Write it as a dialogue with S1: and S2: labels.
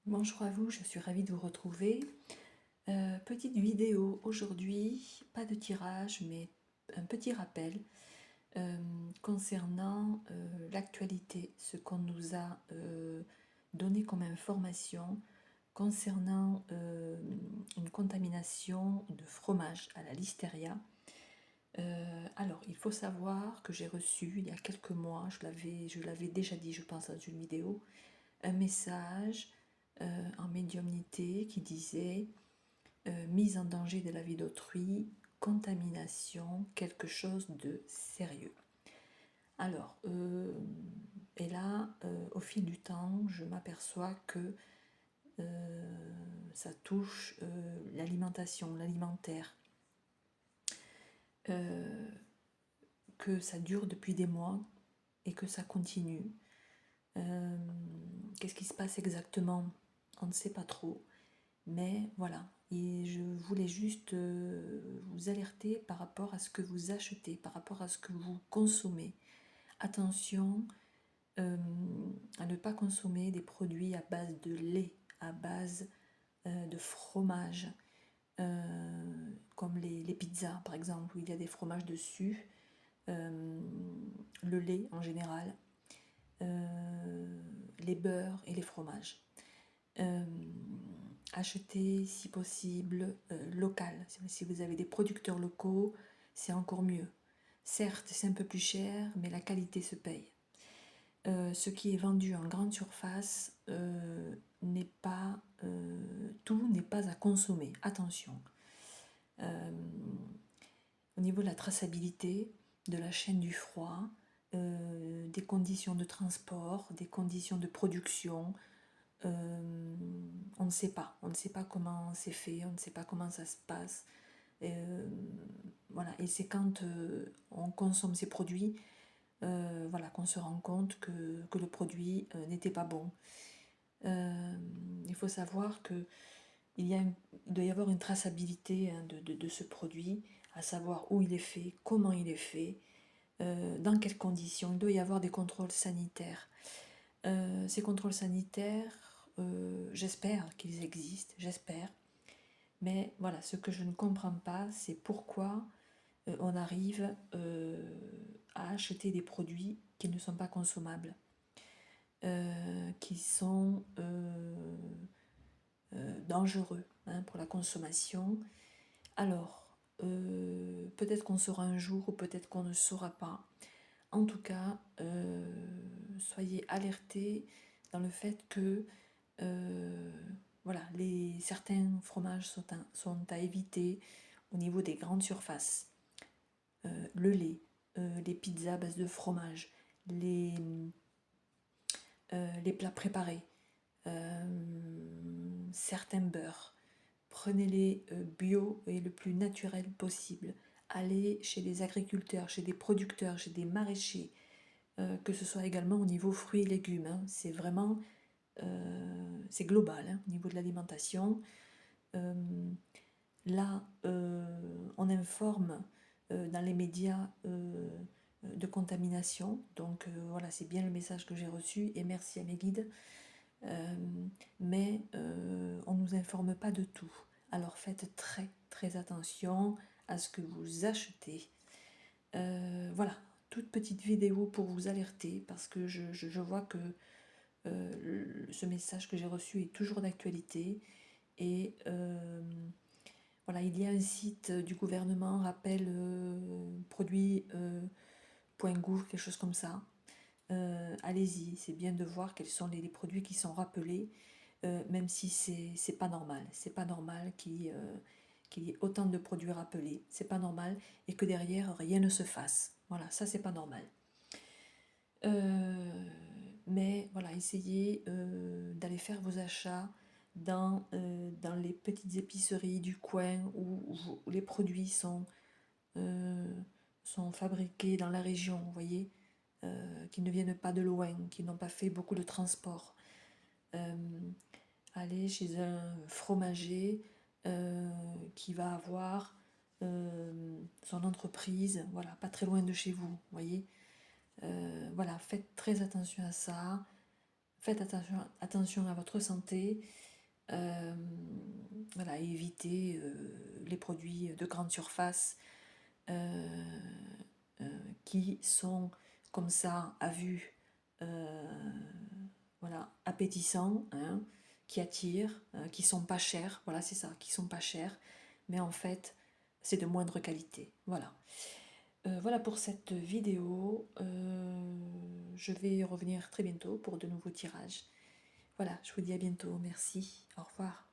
S1: Bonjour à vous, je suis ravie de vous retrouver. Petite vidéo aujourd'hui, pas de tirage, mais un petit rappel concernant l'actualité, ce qu'on nous a donné comme information concernant une contamination de fromage à la listeria. Alors, il faut savoir que j'ai reçu il y a quelques mois, je l'avais déjà dit, je pense, dans une vidéo, un message en médiumnité qui disait mise en danger de la vie d'autrui, contamination, quelque chose de sérieux. Alors, et là, au fil du temps, je m'aperçois que ça touche l'alimentation, l'alimentaire, que ça dure depuis des mois et que ça continue. Qu'est-ce qui se passe exactement? On ne sait pas trop. Mais voilà, et je voulais juste vous alerter par rapport à ce que vous achetez, par rapport à ce que vous consommez. Attention à ne pas consommer des produits à base de lait, à base de fromage, comme les pizzas par exemple, où il y a des fromages dessus, le lait en général, les beurres et les fromages. Acheter si possible local. Si vous avez des producteurs locaux, c'est encore mieux. Certes, c'est un peu plus cher, mais la qualité se paye. Ce qui est vendu en grande surface n'est pas tout n'est pas à consommer. Attention. Au niveau de la traçabilité, de la chaîne du froid, des conditions de transport, des conditions de production, on ne sait pas. On ne sait pas comment c'est fait, on ne sait pas comment ça se passe. Voilà. Et c'est quand on consomme ces produits voilà, qu'on se rend compte que le produit n'était pas bon. Il faut savoir que il doit y avoir une traçabilité de ce produit, à savoir où il est fait, comment il est fait, dans quelles conditions. Il doit y avoir des contrôles sanitaires. Ces contrôles sanitaires, j'espère qu'ils existent, j'espère. Mais voilà, ce que je ne comprends pas, c'est pourquoi on arrive à acheter des produits qui ne sont pas consommables, qui sont dangereux pour la consommation. Alors, peut-être qu'on saura un jour ou peut-être qu'on ne saura pas. En tout cas, soyez alertés dans le fait que voilà, certains fromages sont à éviter au niveau des grandes surfaces. Le lait, les pizzas à base de fromage, les plats préparés, certains beurres. Prenez-les bio et le plus naturel possible. Allez chez des agriculteurs, chez des producteurs, chez des maraîchers, que ce soit également au niveau fruits et légumes. Hein. C'est vraiment c'est global hein, au niveau de l'alimentation. Là, on informe dans les médias de contamination. Donc voilà, c'est bien le message que j'ai reçu et merci à mes guides. Mais on ne nous informe pas de tout. Alors faites très très attention à ce que vous achetez. Voilà, toute petite vidéo pour vous alerter parce que je vois que ce message que j'ai reçu est toujours d'actualité et voilà, il y a un site du gouvernement, rappel produit.gouv, quelque chose comme ça. Allez-y, c'est bien de voir quels sont les produits qui sont rappelés, même si c'est pas normal. C'est pas normal qu'il y ait autant de produits rappelés. C'est pas normal et que derrière rien ne se fasse. Voilà, ça c'est pas normal. Mais voilà, essayez d'aller faire vos achats dans les petites épiceries du coin où les produits sont fabriqués dans la région, vous voyez, qui ne viennent pas de loin, qui n'ont pas fait beaucoup de transport. Allez chez un fromager qui va avoir son entreprise, voilà, pas très loin de chez vous, vous voyez. Voilà, faites très attention à ça. faites attention à votre santé. Voilà, et évitez les produits de grande surface qui sont comme ça à vue, voilà, appétissants, hein, qui attirent, qui sont pas chers, voilà, c'est ça, qui sont pas chers, mais en fait, c'est de moindre qualité. Voilà. Voilà pour cette vidéo. Je vais revenir très bientôt pour de nouveaux tirages. Voilà, je vous dis à bientôt. Merci. Au revoir.